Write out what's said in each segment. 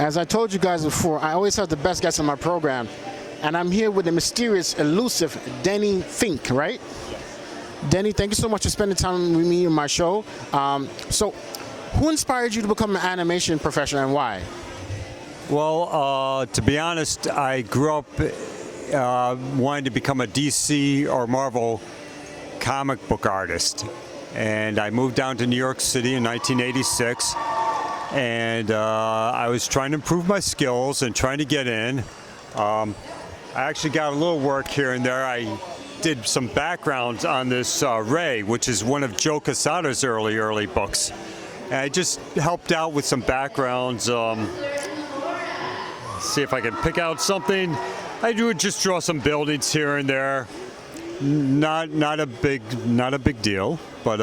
As I told you guys before, I always have the best guests on my program, and I'm here with the mysterious, elusive Denny Fink, right? Denny, thank you so much for spending time with me on my show. So, who inspired you to become an animation professional and why? Well, to be honest, I grew up wanting to become a DC or Marvel comic book artist. And I moved down to New York City in 1986. And I was trying to improve my skills and trying to get in. I actually got a little work here and there. I did some backgrounds on this Ray, which is one of Joe Quesada's early books. And I just helped out with some backgrounds. See if I can pick out something. I would just draw some buildings here and there. Not a big deal, but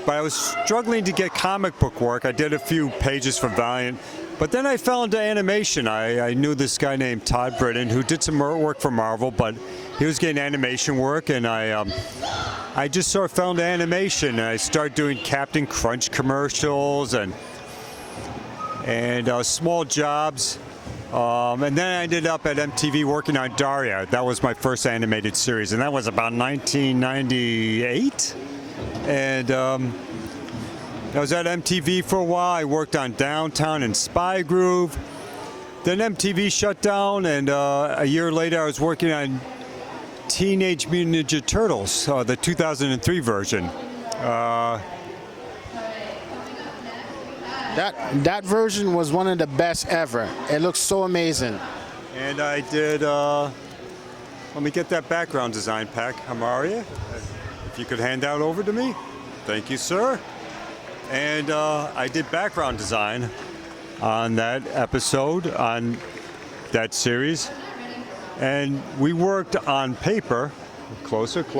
I was struggling to get comic book work. I did a few pages for Valiant, but then I fell into animation. I knew this guy named Todd Britton who did some work for Marvel, but he was getting animation work, and I just sort of fell into animation. And I started doing Captain Crunch commercials and small jobs. And then I ended up at MTV working on Daria. That was my first animated series, and that was about 1998. And I was at MTV for a while. I worked on Downtown and Spy Groove. Then MTV shut down, and a year later I was working on Teenage Mutant Ninja Turtles, the 2003 version. That version was one of the best ever. It looks so amazing. And I did, let me get that background design pack, Hamaria. If you could hand that over to me. Thank you, sir. And I did background design on that episode, on that series. And we worked on paper. Closer. Okay.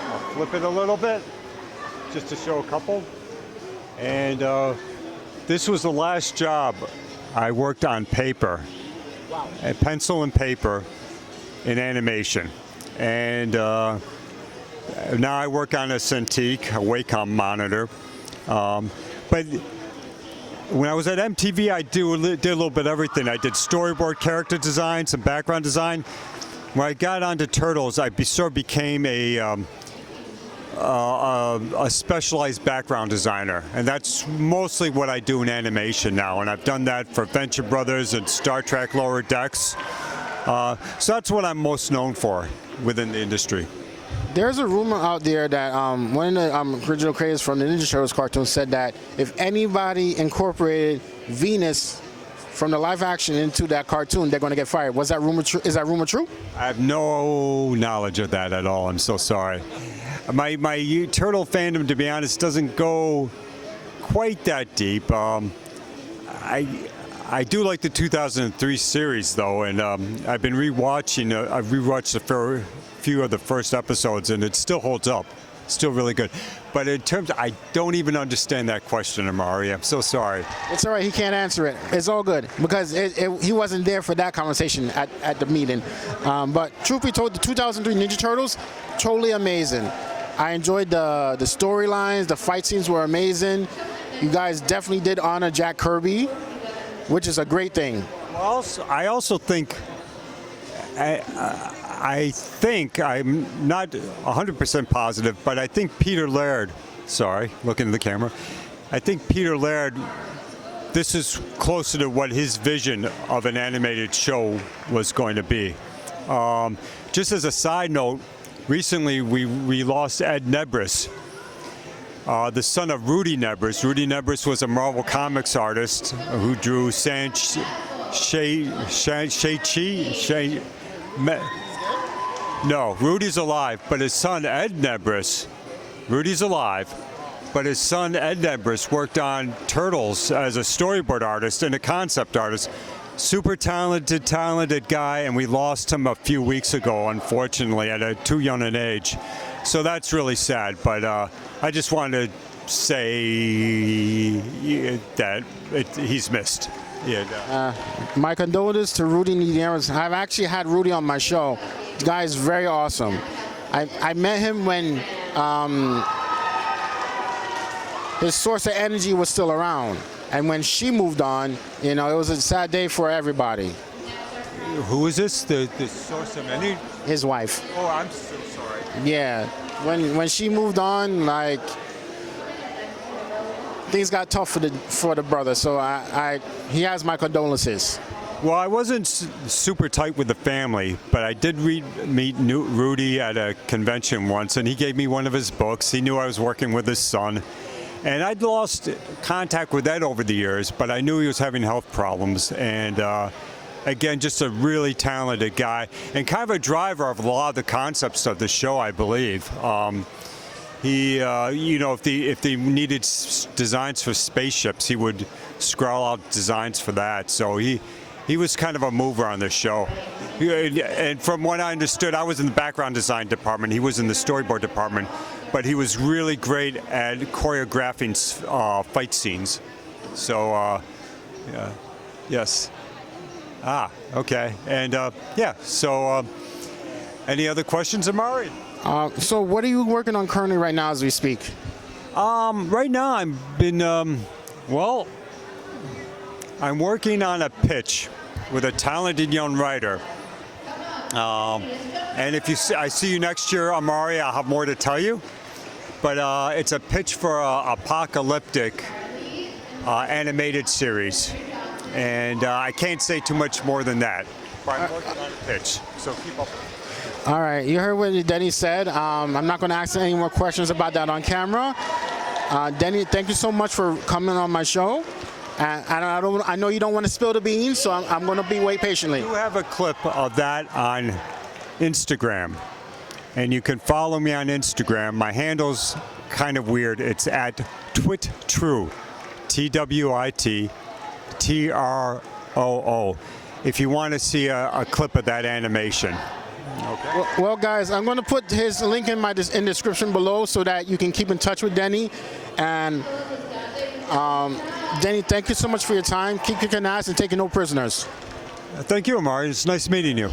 I'll flip it a little bit, just to show a couple. And this was the last job I worked on paper, pencil and paper in animation. And now I work on a Cintiq, a Wacom monitor. But when I was at MTV, I did a little bit of everything. I did storyboard character design, some background design. When I got onto Turtles, I sort of became a specialized background designer, and that's mostly what I do in animation now, and I've done that for Venture Brothers and Star Trek Lower Decks. So that's what I'm most known for within the industry. There's a rumor out there that one of the original creators from the Ninja Turtles cartoon said that if anybody incorporated Venus from the live action into that cartoon, they're going to get fired. Was that rumor true? Is that rumor true? I have no knowledge of that at all. I'm so sorry. My turtle fandom, to be honest, doesn't go quite that deep. I do like the 2003 series though, and I've been rewatching. I've rewatched a few of the first episodes, and it still holds up. Still really good. But in terms, I don't even understand that question, Amari. I'm so sorry. It's all right. He can't answer it. It's all good because he wasn't there for that conversation at the meeting. But truth be told, the 2003 Ninja Turtles, totally amazing. I enjoyed the storylines. The fight scenes were amazing. You guys definitely did honor Jack Kirby, which is a great thing. I also think, I think, I'm not 100% positive, but I think Peter Laird, sorry, looking at the camera, I think Peter Laird, this is closer to what his vision of an animated show was going to be. Just as a side note, recently we lost Ed Nebris, the son of Rudy Nebris. Rudy Nebris was a Marvel Comics artist who drew No, Rudy's alive, but his son Ed Nebris, Rudy's alive, but his son Ed Nebris worked on Turtles as a storyboard artist and a concept artist. Super talented guy, and we lost him a few weeks ago, unfortunately, at too young an age. So that's really sad, but I just wanted to say that he's missed. Yeah. My condolences to Rudy Nebris. I've actually had Rudy on my show. The guy is very awesome. I met him when his source of energy was still around. And when she moved on, it was a sad day for everybody. Who is this? The source of energy? His wife. Oh, I'm so sorry. Yeah. When she moved on, things got tough for the brother. So he has my condolences. Well, I wasn't super tight with the family, but I did meet Rudy at a convention once, and he gave me one of his books. He knew I was working with his son. And I'd lost contact with Ed over the years, but I knew he was having health problems. And again, just a really talented guy and kind of a driver of a lot of the concepts of the show, I believe. He, if they needed designs for spaceships, he would scrawl out designs for that. So he was kind of a mover on the show. And from what I understood, I was in the background design department. He was in the storyboard department. But he was really great at choreographing fight scenes. So, yes. Okay. And, so any other questions, Amari? So what are you working on currently right now as we speak? Right now I'm working on a pitch with a talented young writer. And if I see you next year, Amari, I'll have more to tell you. But it's a pitch for an apocalyptic animated series. And I can't say too much more than that. But I'm working on a pitch, so keep up. All right, you heard what Denny said. I'm not going to ask any more questions about that on camera. Denny, thank you so much for coming on my show. And I know you don't want to spill the beans, so I'm going to wait patiently. You have a clip of that on Instagram. And you can follow me on Instagram. My handle's kind of weird. It's at TwitTroo, TWITTROO. If you want to see a clip of that animation. Okay. Well, guys, I'm going to put his link in the description below so that you can keep in touch with Denny. And Denny, thank you so much for your time. Keep kicking ass and taking no prisoners. Thank you, Amari. It's nice meeting you.